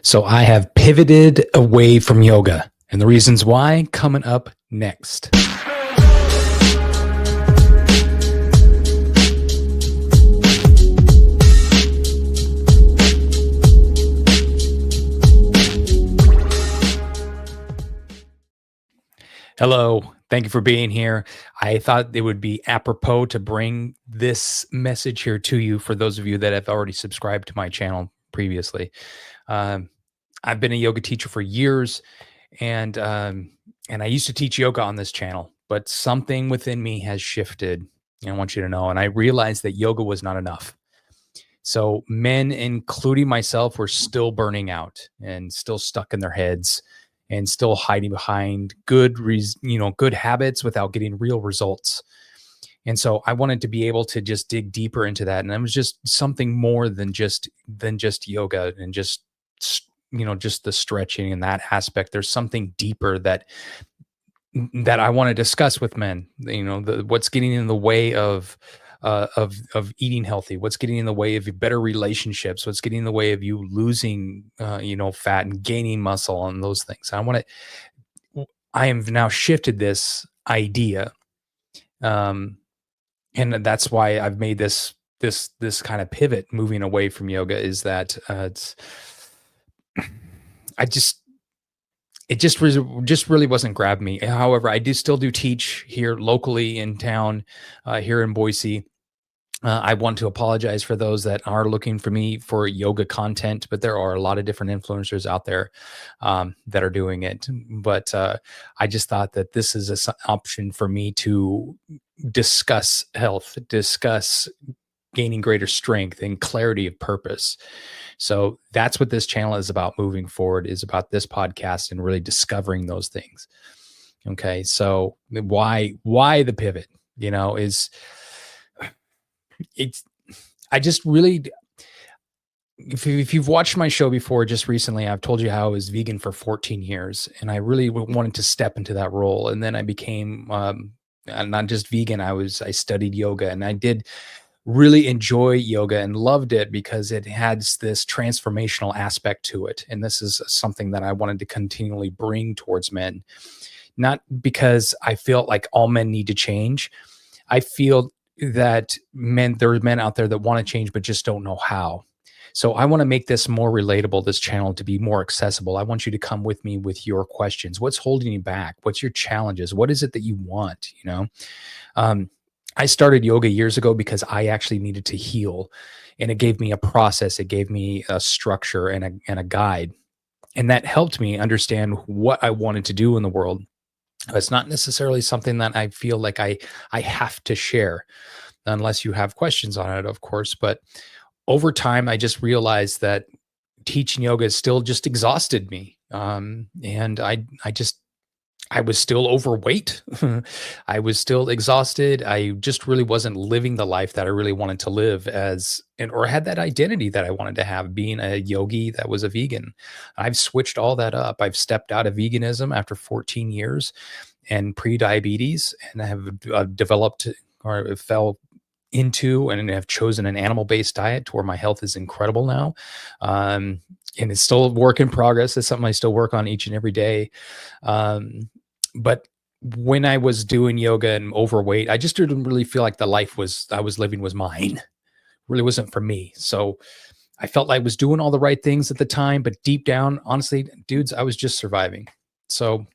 So I have pivoted away from yoga, and the reasons why coming up next. Hello. Thank you for being here. I thought it would be apropos to bring this message here to you for those of you that have already subscribed to my channel previously. Um, I've been a yoga teacher for years, and I used to teach yoga on this channel, but something within me has shifted. I want you to know, and I realized that yoga was not enough. So men, including myself, were still burning out and still stuck in their heads and still hiding behind good habits without getting real results. And so I wanted to be able to just dig deeper into that. And it was just something more than just yoga and just the stretching and that aspect. There's something deeper that I want to discuss with men. What's getting in the way of eating healthy, what's getting in the way of better relationships, what's getting in the way of you losing fat and gaining muscle and those things. I have now shifted this idea, and that's why I've made this kind of pivot moving away from yoga. Is that it's I just it just really wasn't grabbing me. However, I do still do teach here locally in town, here in Boise. I want to apologize for those that are looking for me for yoga content, but there are a lot of different influencers out there that are doing it. But I just thought that this is an option for me to discuss health, discuss gaining greater strength and clarity of purpose. So that's what this channel is about moving forward, is about this podcast and really discovering those things. Okay. So why the pivot, is it's, I just really, if you've watched my show before, just recently, I've told you how I was vegan for 14 years and I really wanted to step into that role. And then I became, not just vegan. I studied yoga, and I did really enjoy yoga and loved it because it has this transformational aspect to it. And this is something that I wanted to continually bring towards men, not because I feel like all men need to change. I feel that there are men out there that want to change, but just don't know how. So I want to make this more relatable, this channel to be more accessible. I want you to come with me with your questions. What's holding you back? What's your challenges? What is it that you want? I started yoga years ago because I actually needed to heal, and it gave me a process. It gave me a structure and a guide, and that helped me understand what I wanted to do in the world. It's not necessarily something that I feel like I have to share, unless you have questions on it, of course. But over time, I just realized that teaching yoga still just exhausted me, and I was still overweight. I was still exhausted. I just really wasn't living the life that I really wanted to live or had that identity that I wanted to have, being a yogi that was a vegan. I've switched all that up. I've stepped out of veganism after 14 years and pre-diabetes, and I have developed or fell into and have chosen an animal-based diet to where my health is incredible now. And it's still a work in progress. It's something I still work on each and every day. But when I was doing yoga and overweight, I just didn't really feel like the life I was living was mine. Really wasn't for me. So I felt like I was doing all the right things at the time, but deep down, honestly, dudes, I was just surviving. So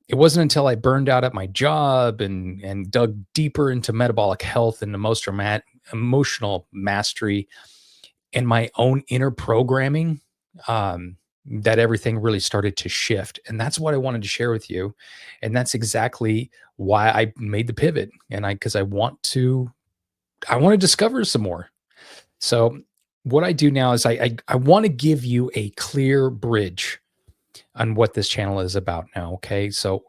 it wasn't until I burned out at my job and dug deeper into metabolic health and emotional mastery and my own inner programming, that everything really started to shift. And that's what I wanted to share with you. And that's exactly why I made the pivot. And because I want to discover some more. So what I do now is I want to give you a clear bridge on what this channel is about now. Okay. So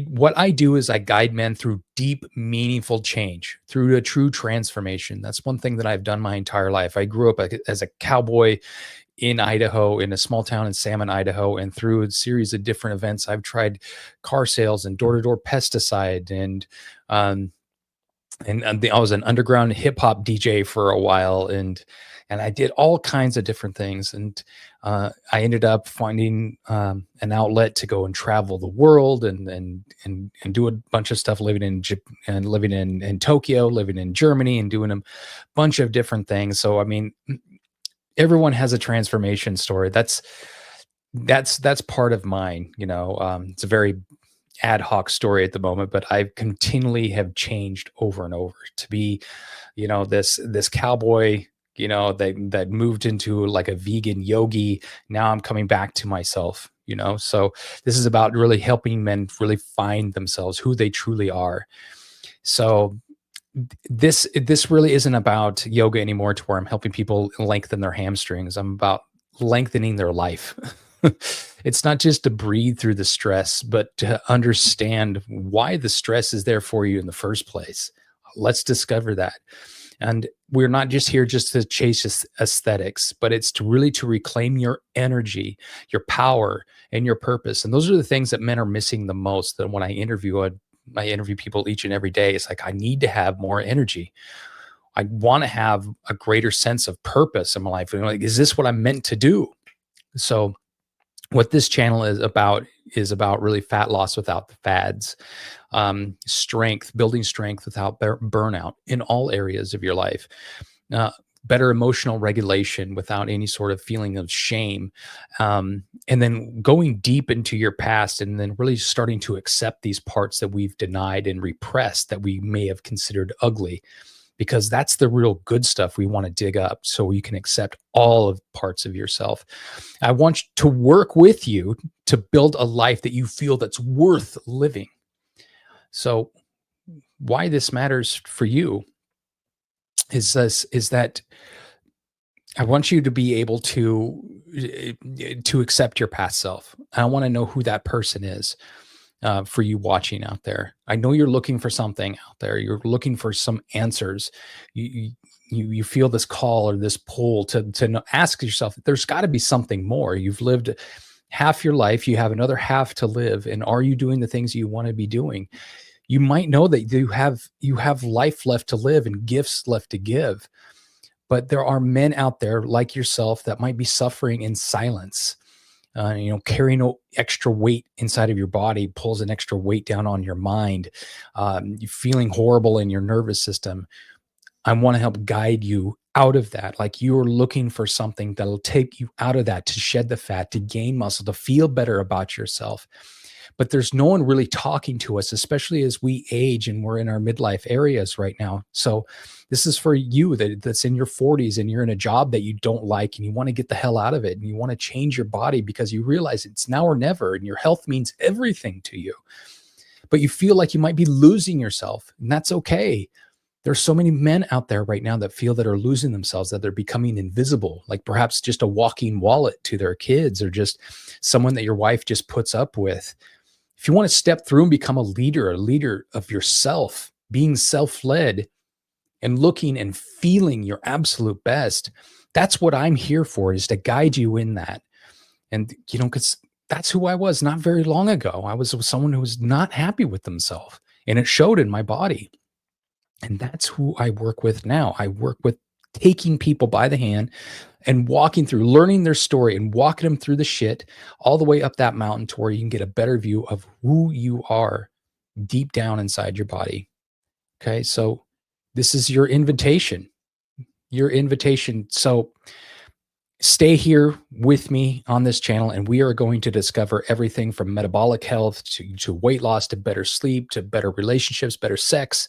what I do is I guide men through deep, meaningful change, through a true transformation. That's one thing that I've done my entire life. I grew up as a cowboy in Idaho, in a small town in Salmon, Idaho, and through a series of different events, I've tried car sales and door-to-door pesticide, and I was an underground hip hop DJ for a while, and and I did all kinds of different things. And I ended up finding an outlet to go and travel the world and do a bunch of stuff, living in and living in Tokyo, living in Germany, and doing a bunch of different things. So I mean, everyone has a transformation story. That's part of mine. It's a very ad hoc story at the moment, but I continually have changed over and over to be, this cowboy, that moved into like a vegan yogi. Now I'm coming back to myself, so this is about really helping men really find themselves, who they truly are. So this really isn't about yoga anymore, to where I'm helping people lengthen their hamstrings. I'm about lengthening their life. It's not just to breathe through the stress, but to understand why the stress is there for you in the first place. Let's discover that. And we're not just here just to chase aesthetics, but it's to reclaim your energy, your power, and your purpose. And those are the things that men are missing the most. That when I interview people each and every day, it's like, I need to have more energy. I want to have a greater sense of purpose in my life. Like, is this what I'm meant to do? So what this channel is about really fat loss without the fads, building strength without burnout in all areas of your life, uh, better emotional regulation without any sort of feeling of shame, and then going deep into your past, and then really starting to accept these parts that we've denied and repressed, that we may have considered ugly, because that's the real good stuff we want to dig up, so you can accept all of parts of yourself. I want to work with you to build a life that you feel that's worth living. So why this matters for you is that I want you to be able to accept your past self. I want to know who that person is, for you watching out there. I know you're looking for something out there. You're looking for some answers. You feel this call or this pull to ask yourself, there's got to be something more. You've lived half your life. You have another half to live. And are you doing the things you want to be doing? You might know that you have life left to live and gifts left to give. But there are men out there like yourself that might be suffering in silence. Carrying extra weight inside of your body pulls an extra weight down on your mind. You're feeling horrible in your nervous system. I want to help guide you out of that. Like, you're looking for something that'll take you out of that, to shed the fat, to gain muscle, to feel better about yourself. But there's no one really talking to us, especially as we age and we're in our midlife areas right now. So this is for you that's in your 40s and you're in a job that you don't like and you want to get the hell out of it, and you want to change your body because you realize it's now or never and your health means everything to you. But you feel like you might be losing yourself, and that's okay. There's so many men out there right now that feel that are losing themselves, that they're becoming invisible, like perhaps just a walking wallet to their kids, or just someone that your wife just puts up with. If you want to step through and become a leader of yourself, being self-led and looking and feeling your absolute best, that's what I'm here for, is to guide you in that. And, because that's who I was not very long ago. I was someone who was not happy with themselves, and it showed in my body. And that's who I work with now. I work with taking people by the hand and walking through, learning their story and walking them through the shit all the way up that mountain to where you can get a better view of who you are deep down inside your body. Okay. So this is your invitation, So stay here with me on this channel, and we are going to discover everything from metabolic health to weight loss, to better sleep, to better relationships, better sex,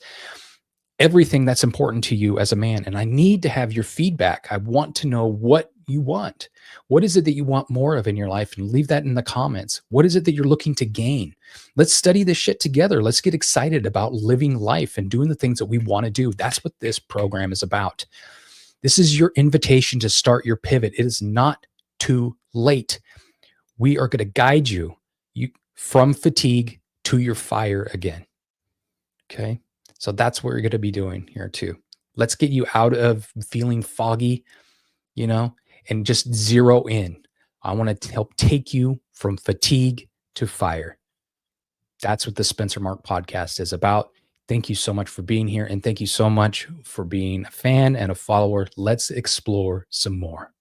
everything that's important to you as a man. And I need to have your feedback. I want to know what you want. What is it that you want more of in your life? And leave that in the comments. What is it that you're looking to gain? Let's study this shit together. Let's get excited about living life and doing the things that we want to do. That's what this program is about. This is your invitation to start your pivot. It is not too late. We are going to guide you from fatigue to your fire again. Okay. So that's what we're going to be doing here too. Let's get you out of feeling foggy, and just zero in. I want to help take you from fatigue to fire. That's what the Spencer Mark podcast is about. Thank you so much for being here. And thank you so much for being a fan and a follower. Let's explore some more.